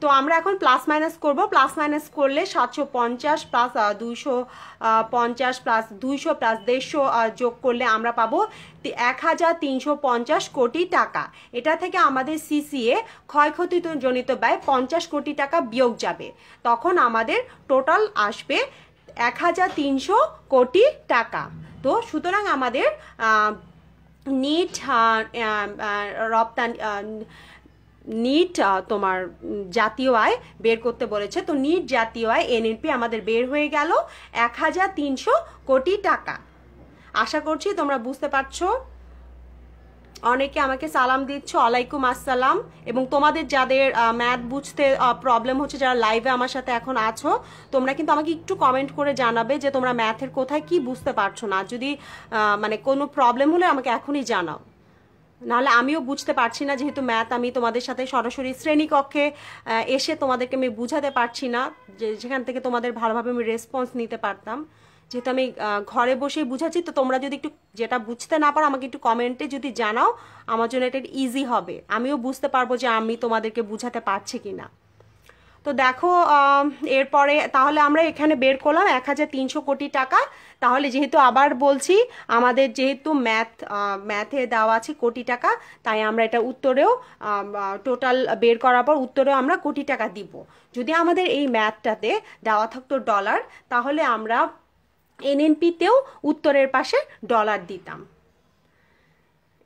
তো আমরা এখন প্লাস মাইনাস করব। প্লাস মাইনাস করলে 750 প্লাস 250 প্লাস 200 প্লাস 150 যোগ করলে আমরা পাবো 1350 কোটি টাকা। এটা থেকে আমাদের সিসিএ ক্ষয়ক্ষতিজনিত ব্যয় 50 কোটি টাকা বিয়োগ যাবে। তখন আমাদের টোটাল আসবে 1300 কোটি টাকা। তো সুতরাং আমাদের নিট রপ্তানি নিট তোমার জাতীয় আয় বের করতে বলেছে। তো নিট জাতীয় আয় এনএনপি আমাদের বের হয়ে গেল 1300 কোটি টাকা। আশা করছি তোমরা বুঝতে পারছো। অনেকে আমাকে সালাম দিচ্ছ, ওয়ালাইকুম আসসালাম। এবং তোমাদের যাদের ম্যাথ বুঝতে প্রবলেম হচ্ছে, যারা লাইভে আমার সাথে এখন আছো, তোমরা কিন্তু আমাকে একটু কমেন্ট করে জানাবে যে তোমরা ম্যাথের কোথায় কি বুঝতে পারছো না। যদি মানে কোনো প্রবলেম হলে আমাকে এখনই জানাও, নাহলে আমিও বুঝতে পারছি না। যেহেতু ম্যাথ আমি তোমাদের সাথে সরাসরি শ্রেণীকক্ষে এসে তোমাদেরকে আমি বুঝাতে পারছি না, যেখান থেকে তোমাদের ভালোভাবে আমি রেসপন্স নিতে পারতাম। যেহেতু আমি ঘরে বসেই বুঝাচ্ছি, তো তোমরা যদি একটু যেটা বুঝতে না পারো আমাকে একটু কমেন্টে যদি জানাও, আমার জন্য এটা ইজি হবে। আমিও বুঝতে পারবো যে আমি তোমাদেরকে বুঝাতে পারছি কিনা। তো দেখো এরপরে তাহলে আমরা এখানে বের করলাম 1300 কোটি টাকা। তাহলে যেহেতু আবার বলছি, আমাদের যেহেতু ম্যাথে দেওয়া আছে কোটি টাকা, তাই আমরা এটা উত্তরেও টোটাল বের করার পর উত্তরেও আমরা কোটি টাকা দিব। যদি আমাদের এই ম্যাথটাতে দেওয়া থাকতো ডলার, তাহলে আমরা এনএনপিতেও উত্তরের পাশে ডলার দিতাম।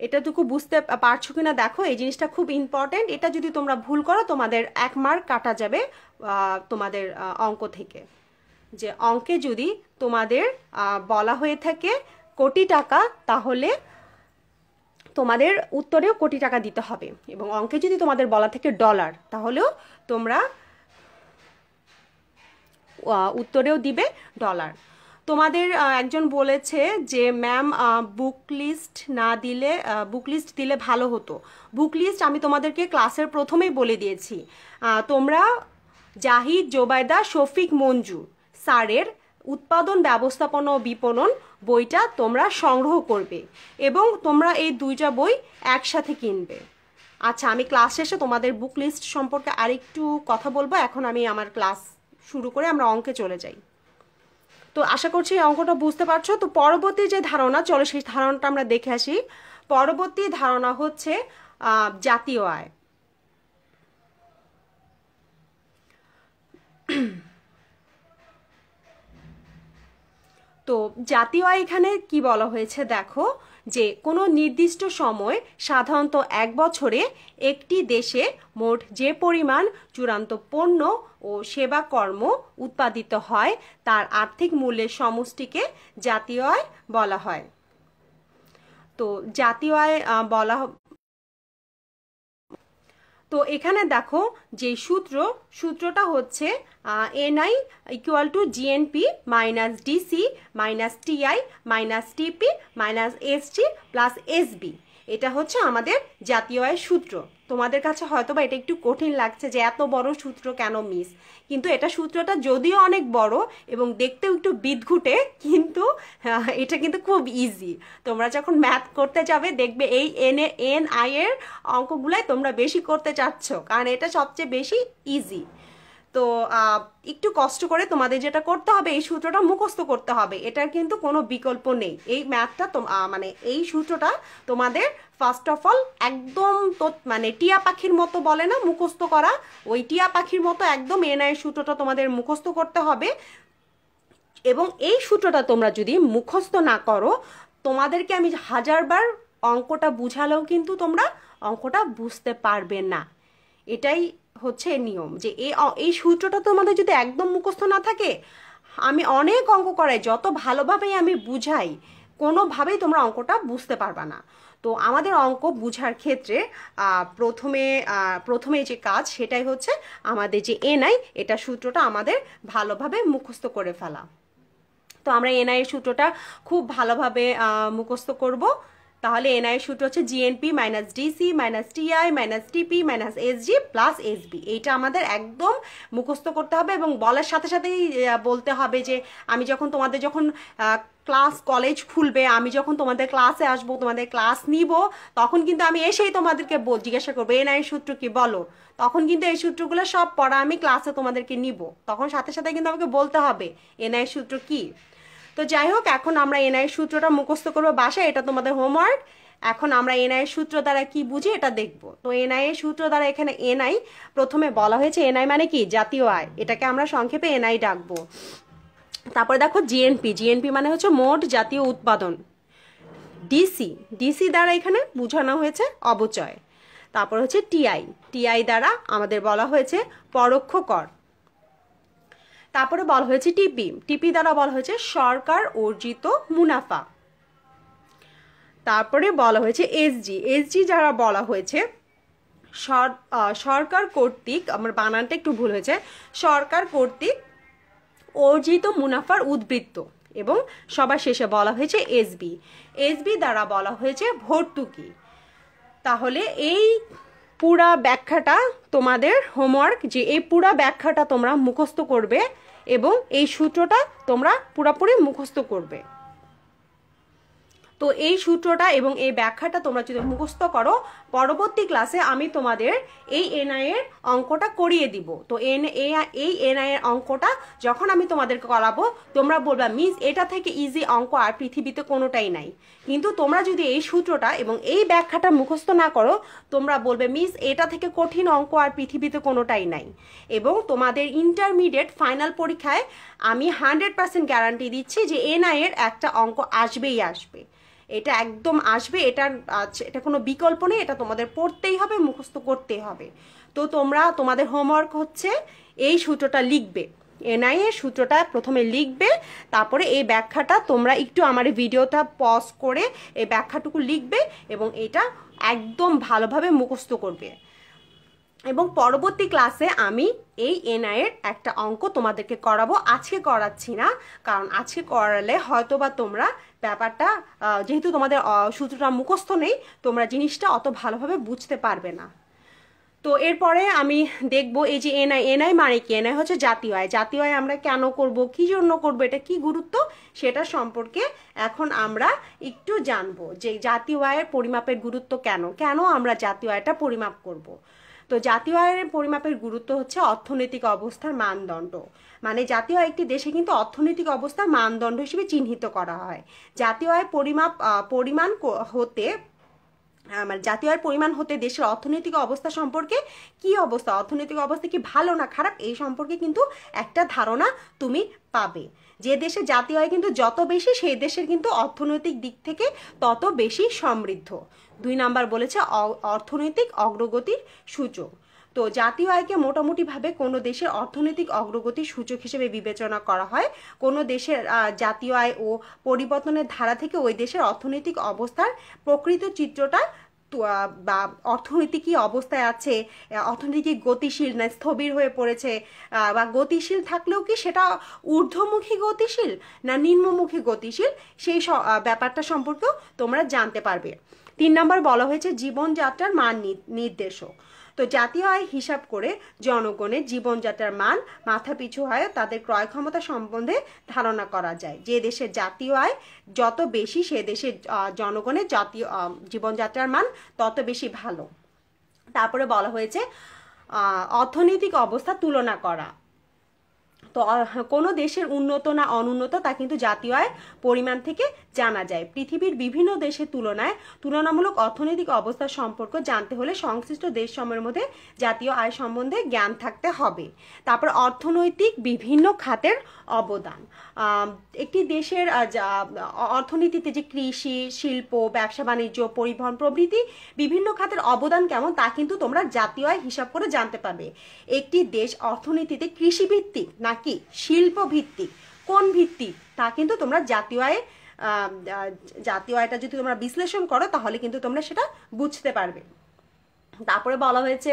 এটাটুকু বুঝতে পারছো কিনা দেখো, এই জিনিসটা খুব ইম্পর্টেন্ট। এটা যদি তোমরা ভুল করো তোমাদের 1 মার্ক কাটা যাবে তোমাদের অঙ্ক থেকে। যে অঙ্কে যদি তোমাদের বলা হয়ে থাকে কোটি টাকা, তাহলে তোমাদের উত্তরেও কোটি টাকা দিতে হবে। এবং অঙ্কে যদি তোমাদের বলা থাকে ডলার, তাহলেও তোমরা উত্তরেও দিবে ডলার। তোমাদের একজন বলেছে যে ম্যাম বুক লিস্ট না দিলে, বুক লিস্ট দিলে ভালো হতো। বুক লিস্ট আমি তোমাদেরকে ক্লাসের প্রথমেই বলে দিয়েছি। তোমরা জাহিদ, জোবায়দা, শফিক, মঞ্জু স্যারের উৎপাদন ব্যবস্থাপনা ও বিপণন বইটা তোমরা সংগ্রহ করবে এবং তোমরা এই দুইটা বই একসাথে কিনবে। আচ্ছা, আমি ক্লাস শেষে তোমাদের বুক লিস্ট সম্পর্কে আরেকটু কথা বলবো। এখন আমি আমার ক্লাস শুরু করে আমরা অঙ্কে চলে যাই। তো আশা করছি এই অঙ্কটা বুঝতে পারছো। তো পরবর্তী যে ধারণা, চলো সেই ধারণাটা আমরা দেখে আসি। পরবর্তী ধারণা হচ্ছে জাতীয় আয়। তো জাতীয় আয় এখানে কি বলা হয়েছে দেখো, যে কোনো নির্দিষ্ট সময় সাধারণত 1 বছরে একটি দেশে মোট যে পরিমাণ চূড়ান্ত পণ্য ও সেবা কর্ম উৎপাদিত হয় তার আর্থিক মূল্যের সমষ্টিকে জাতীয় আয় বলা হয়। তো জাতীয় আয় তো এখানে দেখো যে সূত্রটা হচ্ছে NI equal to GNP minus DC minus TI minus TP minus ST plus SB. এটা হচ্ছে আমাদের জাতীয় আয়ের সূত্র। তোমাদের কাছে হয়তো বা এটা একটু কঠিন লাগছে যে এত বড় সূত্র কেন মিস, কিন্তু এটা সূত্রটা যদিও অনেক বড় এবং দেখতেও একটু বিদঘুটে, কিন্তু এটা কিন্তু খুব ইজি। তোমরা যখন ম্যাথ করতে যাবে দেখবে এই এন আই এর অঙ্কগুলাই তোমরা বেশি করতে চাচ্ছ, কারণ এটা সবচেয়ে বেশি ইজি। তো একটু কষ্ট করে তোমাদের যেটা করতে হবে, এই সূত্রটা মুখস্থ করতে হবে, এটার কিন্তু কোনো বিকল্প নেই। এই ম্যাথটা মানে এই সূত্রটা তোমাদের ফার্স্ট অফ অল একদম মানে টিয়া পাখির মতো বলে না মুখস্থ করা, ওই টিয়া পাখির মতো একদম এনআই সূত্রটা তোমাদের মুখস্থ করতে হবে। এবং এই সূত্রটা তোমরা যদি মুখস্থ না করো, তোমাদেরকে আমি 1000 বার অঙ্কটা বুঝালেও কিন্তু তোমরা অঙ্কটা বুঝতে পারবে না। এটাই হচ্ছে নিয়ম, যে এই সূত্রটা তোমাদের যদি একদম মুখস্থ না থাকে, আমি অনেক অঙ্ক করাই, যত ভালোভাবেই আমি বুঝাই, কোনোভাবেই তোমরা অঙ্কটা বুঝতে পারবা না। তো আমাদের অঙ্ক বুঝার ক্ষেত্রে প্রথমে যে কাজ সেটাই হচ্ছে আমাদের যে এনআই, এটা সূত্রটা আমাদের ভালোভাবে মুখস্থ করে ফেলা। তো আমরা এনআই এর সূত্রটা খুব ভালোভাবে মুখস্থ করব। তাহলে এনআই এর সূত্র হচ্ছে GNP minus DC minus TI minus TP minus SG plus SB. এইটা আমাদের একদম মুখস্থ করতে হবে এবং বলার সাথে সাথেই বলতে হবে যে আমি তোমাদের যখন ক্লাস কলেজ খুলবে, আমি যখন তোমাদের ক্লাসে আসবো, তোমাদের ক্লাস নিব, তখন কিন্তু আমি এসেই তোমাদেরকে জিজ্ঞাসা করবো এনআই এর সূত্র কি বলো। তখন কিন্তু এই সূত্রগুলো সব পড়া আমি ক্লাসে তোমাদেরকে নিব, তখন সাথে সাথে কিন্তু আমাকে বলতে হবে এনআই এর সূত্র কি। তো যাই হোক, এখন আমরা এনআই সূত্রটা মুখস্থ করবো বাসায়, এটা তোমাদের হোমওয়ার্ক। এখন আমরা এনআই সূত্র দ্বারা কি বুঝি এটা দেখব। তো এনআই এর সূত্র দ্বারা এখানে এনআই প্রথমে বলা হয়েছে, এনআই মানে কি জাতীয় আয়, এটাকে আমরা সংক্ষেপে এনআই ডাকবো। তারপরে দেখো জিএনপি, জিএনপি মানে হচ্ছে মোট জাতীয় উৎপাদন। ডিসি দ্বারা এখানে বোঝানো হয়েছে অবচয়। তারপর হচ্ছে টিআই, টিআই দ্বারা আমাদের বলা হয়েছে পরোক্ষ কর। তারপরে বলা হয়েছে টিপি, টিপি দ্বারা বলা হয়েছে সরকার অর্জিত মুনাফা। তারপরে বলা হয়েছে এসজি, এসজি দ্বারা বলা হয়েছে সরকার কর্তৃক, আমার বানানটা একটু ভুল হয়েছে, সরকার কর্তৃক অর্জিত মুনাফার উদ্বৃত্ত। এবং সবার শেষে বলা হয়েছে এসবি, এসবি দ্বারা বলা হয়েছে ভর্তুকি। তাহলে এই পুরা ব্যাখ্যাটা তোমাদের হোমওয়ার্ক, যে এই পুরা ব্যাখ্যাটা তোমরা মুখস্থ করবে এবং এই সূত্রটা তোমরা পুরোপুরি মুখস্থ করবে। তো এই সূত্রটা এবং এই ব্যাখ্যাটা তোমরা যদি মুখস্থ করো, পরবর্তী ক্লাসে আমি তোমাদের এই এনআই এর অঙ্কটা করিয়ে দিব। তো এই এনআই এর অঙ্কটা যখন আমি তোমাদেরকে করাবো, তোমরা বলবা মিস এটা থেকে ইজি অঙ্ক আর পৃথিবীতে কোনোটাই নাই। কিন্তু তোমরা যদি এই সূত্রটা এবং এই ব্যাখ্যাটা মুখস্থ না করো, তোমরা বলবে মিস এটা থেকে কঠিন অঙ্ক আর পৃথিবীতে কোনোটাই নাই। এবং তোমাদের ইন্টারমিডিয়েট ফাইনাল পরীক্ষায় আমি 100% গ্যারান্টি দিচ্ছি যে এনআই এর একটা অঙ্ক আসবেই আসবে, এটা একদম আসবে, এটা কোনো বিকল্প নেই, এটা তোমাদের পড়তেই হবে, মুখস্থ করতেই হবে। তো তোমাদের হোমওয়ার্ক হচ্ছে এই সূত্রটা লিখবে, এনআই এর সূত্রটা প্রথমে লিখবে, তারপরে এই ব্যাখ্যাটা তোমরা একটু আমার ভিডিওটা পজ করে এই ব্যাখ্যাটুকু লিখবে এবং এটা একদম ভালোভাবে মুখস্থ করবে। এবং পরবর্তী ক্লাসে আমি এই এনআই এর একটা অঙ্ক তোমাদেরকে করাবো। আজকে করাচ্ছি না, কারণ আজকে করালে হয়তোবা তোমরা ব্যাপারটা, যেহেতু তোমাদের সূত্রটা মুখস্থ নেই, তোমরা জিনিসটা অত ভালোভাবে বুঝতে পারবে না। তো এরপরে আমি দেখবো এই যে এনআই মানে কি, এনআই হচ্ছে জাতীয় আয়, জাতীয় আয় আমরা কেন করব, কি জন্য করব, এটা কি গুরুত্ব, সেটা সম্পর্কে এখন আমরা একটু জানবো যে জাতীয় আয়ের পরিমাপের গুরুত্ব কেন আমরা জাতীয় আয়টা পরিমাপ করব। তো জাতীয় আয়ের পরিমাপের গুরুত্ব হচ্ছে অর্থনৈতিক অবস্থার মানদণ্ড, মানে জাতীয় আয় একটি দেশে কিন্তু অর্থনৈতিক অবস্থার মানদণ্ড হিসেবে চিহ্নিত করা হয়। জাতীয় আয়ের পরিমাণ হতে মানে জাতীয় আয়ের পরিমাণ হতে দেশের অর্থনৈতিক অবস্থা সম্পর্কে, কি অবস্থা, অর্থনৈতিক অবস্থা কি ভালো না খারাপ, এই সম্পর্কে কিন্তু একটা ধারণা তুমি পাবে। যে দেশে জাতীয় আয় কিন্তু যত বেশি, সেই দেশের কিন্তু অর্থনৈতিক দিক থেকে তত বেশি সমৃদ্ধ। 2 নাম্বার বলেছে অর্থনৈতিক অগ্রগতির সূচক। তো জাতীয় আয়কে মোটামুটিভাবে কোনো দেশের অর্থনৈতিক অগ্রগতির সূচক হিসেবে বিবেচনা করা হয়। কোনো দেশের জাতীয় আয় ও পরিবর্তনের ধারা থেকে ওই দেশের অর্থনৈতিক অবস্থার প্রকৃত চিত্রটা বা অর্থনীতি কি অবস্থায় আছে, অর্থনীতি কি গতিশীল না স্থবির হয়ে পড়েছে, বা গতিশীল থাকলেও কি সেটা ঊর্ধ্বমুখী গতিশীল না নিম্নমুখী গতিশীল, সেই ব্যাপারটা সম্পর্কেও তোমরা জানতে পারবে। 3 নম্বর বলা হয়েছে জীবনযাত্রার মান নির্দেশক। তো জাতীয় আয় হিসাব করে জনগণের জীবনযাত্রার মান মাথাপিছু হয় তাদের ক্রয় ক্ষমতা সম্বন্ধে ধারণা করা যায়। যে দেশের জাতীয় আয় যত বেশি সে দেশের জনগণের জাতীয় জীবনযাত্রার মান তত বেশি ভালো। তারপরে বলা হয়েছে অর্থনৈতিক অবস্থা তুলনা করা। তো কোনো দেশের উন্নত না অনুন্নত তা কিন্তু জাতীয় আয় পরিমাণ থেকে জানা যায়। পৃথিবীর বিভিন্ন দেশের তুলনামূলক অর্থনৈতিক অবস্থা সম্পর্কে জানতে হলে সংশ্লিষ্ট দেশসমূহের মধ্যে জাতীয় আয় সম্বন্ধে জ্ঞান থাকতে হবে। তারপর অর্থনৈতিক বিভিন্ন খাতের অবদান। একটি দেশের অর্থনীতিতে যে কৃষি, শিল্প, ব্যবসা বাণিজ্য, পরিবহন প্রভৃতি বিভিন্ন খাতের অবদান কেমন তা কিন্তু তোমরা জাতীয় আয় হিসাব করে জানতে পারবে। একটি দেশ অর্থনীতিতে কৃষিভিত্তিক নাকি শিল্প ভিত্তিক, কোন ভিত্তিক তা কিন্তু তোমরা জাতীয় আয়টা যদি তোমরা বিশ্লেষণ করো তাহলে কিন্তু তোমরা সেটা বুঝতে পারবে। তারপরে বলা হয়েছে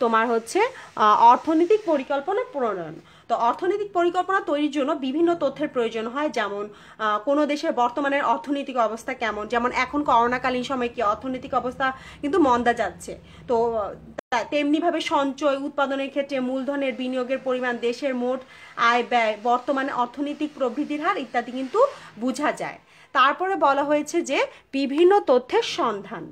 তোমার হচ্ছে অর্থনৈতিক পরিকল্পনা প্রণয়ন। তো অর্থনৈতিক পরিকল্পনা তৈরির জন্য বিভিন্ন তথ্যের প্রয়োজন হয়, যেমন কোনো দেশের বর্তমানের অর্থনৈতিক অবস্থা কেমন, যেমন এখন করোনাকালীন সময় কি অর্থনৈতিক অবস্থা কিন্তু মন্দা যাচ্ছে। তো তেমনিভাবে সঞ্চয় উৎপাদনের ক্ষেত্রে মূলধনের বিনিয়োগের পরিমাণ, দেশের মোট আয় ব্যয়, বর্তমানে অর্থনৈতিক প্রবৃদ্ধির হার ইত্যাদি কিন্তু বোঝা যায়। তারপরে বলা হয়েছে যে বিভিন্ন তথ্যের সন্ধান।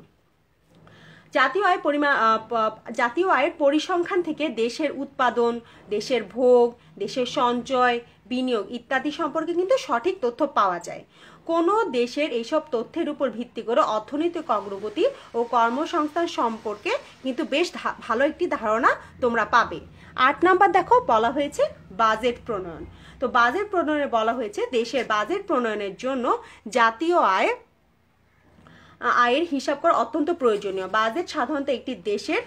জাতীয় আয়ের পরিসংখ্যান থেকে দেশের উৎপাদন, দেশের ভোগ, দেশের সঞ্চয়, বিনিয়োগ ইত্যাদি সম্পর্কে কিন্তু সঠিক তথ্য পাওয়া যায়। কোনো দেশের এইসব তথ্যের উপর ভিত্তি করে অর্থনৈতিক অগ্রগতি ও কর্মসংস্থান সম্পর্কে কিন্তু বেশ ভালো একটি ধারণা তোমরা পাবে। 8 নাম্বার দেখো বলা হয়েছে বাজেট প্রণয়ন। তো বাজেট প্রণয়নে বলা হয়েছে দেশের বাজেট প্রণয়নের জন্য জাতীয় আয়ের হিসাব করা অত্যন্ত প্রয়োজনীয়। বাজেট সাধারণত একটি দেশের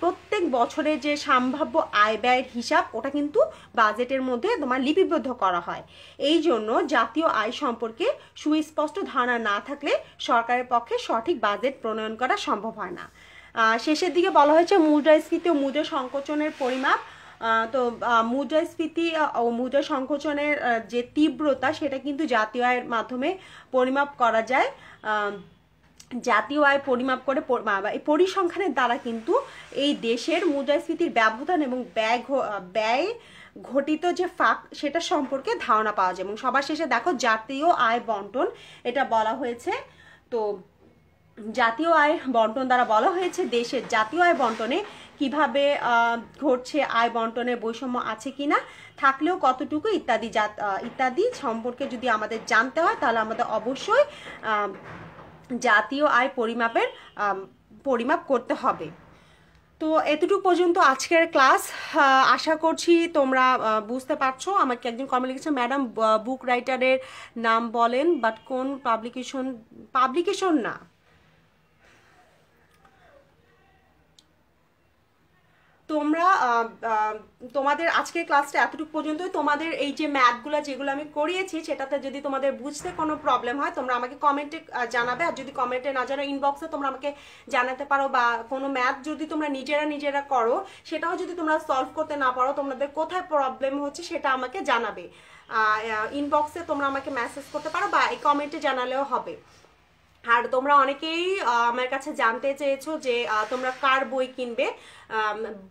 প্রত্যেক বছরের যে সম্ভাব্য আয় ব্যয়ের হিসাব ওটা কিন্তু বাজেটের মধ্যে তোমার লিপিবদ্ধ করা হয়। এই জন্য জাতীয় আয় সম্পর্কে সুস্পষ্ট ধারণা না থাকলে সরকারের পক্ষে সঠিক বাজেট প্রণয়ন করা সম্ভব হয় না। শেষের দিকে বলা হয়েছে মুদ্রাস্ফীতি ও মুদ্রা সংকোচনের পরিমাপ। তো মুদ্রাস্ফীতি ও মুদ্রা সংকোচনের যে তীব্রতা সেটা কিন্তু জাতীয় আয়ের মাধ্যমে পরিমাপ করা যায়। জাতীয় আয় পরিমাপ করে এই পরিসংখ্যানের দ্বারা কিন্তু এই দেশের মুদ্রাস্ফীতির ব্যবধান এবং ব্যয় ঘটিত যে ফাঁক সেটা সম্পর্কে ধারণা পাওয়া যায়। এবং সবার শেষে দেখো জাতীয় আয় বন্টন, এটা বলা হয়েছে। তো জাতীয় আয় বন্টন দ্বারা বলা হয়েছে দেশের জাতীয় আয় বন্টনে কিভাবে ঘটছে, আয় বন্টনের বৈষম্য আছে কিনা, থাকলেও কতটুকু ইত্যাদি সম্পর্কে যদি আমাদের জানতে হয় তাহলে আমাদের অবশ্যই জাতীয় আয় পরিমাপ করতে হবে। তো এতটুকু পর্যন্ত আজকের ক্লাস। আশা করছি তোমরা বুঝতে পারছো। আমাকে একজন কমেন্ট লিখেছে, ম্যাডাম বুক রাইটারের নাম বলেন, বাট কোন পাবলিকেশন না। তোমরা তোমাদের আজকের ক্লাসটা এতটুকু পর্যন্তই। তোমাদের এই যে ম্যাথগুলো যেগুলো আমি করিয়েছি সেটাতে যদি তোমাদের বুঝতে কোনো প্রবলেম হয় তোমরা আমাকে কমেন্টে জানাবে। আর যদি কমেন্টে না জানো ইনবক্সে তোমরা আমাকে জানাতে পারো। বা কোনো ম্যাথ যদি তোমরা নিজেরা করো সেটাও যদি তোমরা সলভ করতে না পারো, তোমাদের কোথায় প্রবলেম হচ্ছে সেটা আমাকে জানাবে। ইনবক্সে তোমরা আমাকে মেসেজ করতে পারো বা এই কমেন্টে জানালেও হবে। আর তোমরা অনেকেই আমার কাছে জানতে চেয়েছো যে তোমরা কার বই কিনবে।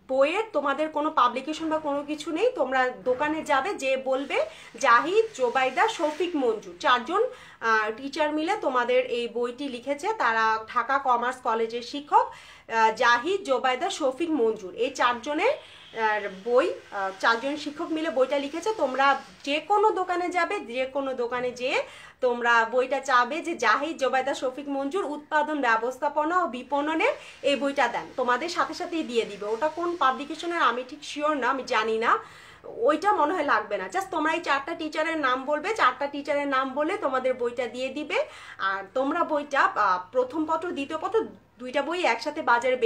বইয়ের তোমাদের কোনো পাবলিকেশন বা কোনো কিছু নেই। তোমরা দোকানে যাবে, যে বলবে জাহিদ, জোবাইদা, শফিক, মঞ্জু 4 জন টিচার মিলে তোমাদের এই বইটি লিখেছে। তারা ঢাকা কমার্স কলেজের শিক্ষক। জাহিদ, জোবাইদা, শফিক, মঞ্জুর এই 4 জনের বই, 4 জন শিক্ষক মিলে বইটা লিখেছে। তোমরা যে কোনো দোকানে যাবে, যে কোনো দোকানে যেয়ে তোমরা বইটা চাবে যে জাহিদ, জোবাইদা, শফিক, মঞ্জুর উৎপাদন ব্যবস্থাপনা ও বিপণনের এই বইটা দেন, তোমাদের সাথে সাথেই দিয়ে দিবে। ওটা কোন পাবলিকেশনের আমি ঠিক শিওর না, আমি জানি না, ওইটা মনে হয় লাগবে না। জাস্ট তোমরা এই 4টা টিচারের নাম বলবে, 4টা টিচারের নাম বলে তোমাদের বইটা দিয়ে দিবে। আর তোমরা বইটা প্রথম পত্র, দ্বিতীয় পত্র 2টা বই একসাথে বাজারে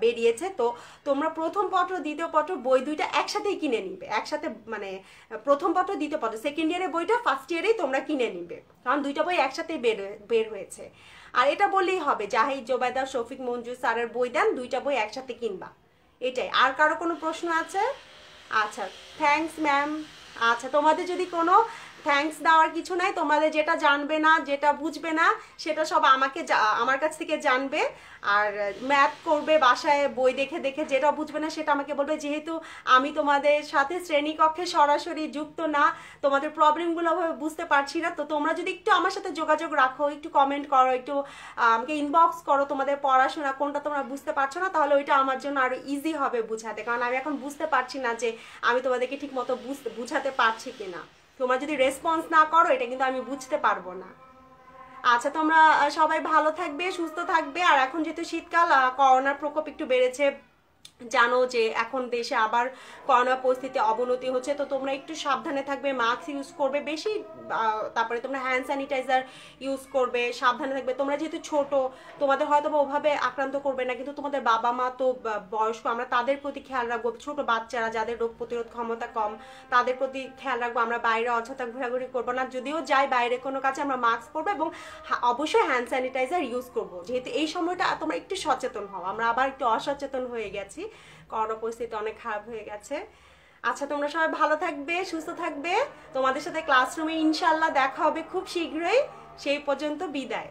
বেরিয়েছে। তো তোমরা প্রথম পত্র, দ্বিতীয় পত্র বই 2টা একসাথেই কিনে নিবে। একসাথে মানে প্রথম পত্র, দ্বিতীয় পত্র, সেকেন্ড ইয়ারের বইটা ফার্স্ট ইয়ারেই তোমরা কিনে নিবে, কারণ 2টা বই একসাথেই বের হয়েছে। আর এটা বললেই হবে, জাহিদ, জোবাইদা, শফিক, মঞ্জু স্যারের বই দেন, 2টা বই একসাথে কিনবা, এটাই। আর কারো কোনো প্রশ্ন আছে? আচ্ছা, থ্যাঙ্কস ম্যাম। আচ্ছা, তোমাদের যদি কোনো থ্যাঙ্কস দেওয়ার কিছু নাই, তোমাদের যেটা জানবে না, যেটা বুঝবে না, সেটা সব আমার কাছ থেকে জানবে। আর ম্যাথ করবে বাসায় বই দেখে দেখে, যেটা বুঝবে না সেটা আমাকে বলবে। যেহেতু আমি তোমাদের সাথে শ্রেণীকক্ষে সরাসরি যুক্ত না, তোমাদের প্রবলেমগুলো বুঝতে পারছি না, তো তোমরা যদি একটু আমার সাথে যোগাযোগ রাখো, একটু কমেন্ট করো, একটু আমাকে ইনবক্স করো তোমাদের পড়াশোনা কোনটা তোমরা বুঝতে পারছো না, তাহলে ওইটা আমার জন্য আরো ইজি হবে বুঝাতে। কারণ আমি এখন বুঝতে পারছি না যে আমি তোমাদেরকে ঠিক মতো বুঝাতে পারছি কিনা। তোমরা যদি রেসপন্স না করো, এটা কিন্তু আমি বুঝতে পারবো না। আচ্ছা, তোমরা সবাই ভালো থাকবে, সুস্থ থাকবে। আর এখন যেহেতু শীতকাল, করোনার প্রকোপ একটু বেড়েছে, জানো যে এখন দেশে আবার করোনা পরিস্থিতি অবনতি হচ্ছে, তো তোমরা একটু সাবধানে থাকবে, মাস্ক ইউজ করবে বেশি, তারপরে তোমরা হ্যান্ড স্যানিটাইজার ইউজ করবে, সাবধানে থাকবে। তোমরা যেহেতু ছোট, তোমাদের হয়তো ওভাবে আক্রান্ত করবে না, কিন্তু তোমাদের বাবা মা তো বয়স্ক, আমরা তাদের প্রতি খেয়াল রাখবো। ছোট বাচ্চারা যাদের রোগ প্রতিরোধ ক্ষমতা কম, তাদের প্রতি খেয়াল রাখবো। আমরা বাইরে অযথা ঘোরাঘুরি করবো না, যদিও যাই বাইরে কোনো কাজে আমরা মাস্ক পরবো, এবং অবশ্যই হ্যান্ড স্যানিটাইজার ইউজ করবো। যেহেতু এই সময়টা তোমরা একটু সচেতন হও, আমরা আবার একটু অসচেতন হয়ে গেছি, করোনা পরিস্থিতি অনেক খারাপ হয়ে গেছে। আচ্ছা, তোমরা সবাই ভালো থাকবে, সুস্থ থাকবে। তোমাদের সাথে ক্লাসরুমে ইনশাল্লাহ দেখা হবে খুব শীঘ্রই। সেই পর্যন্ত বিদায়।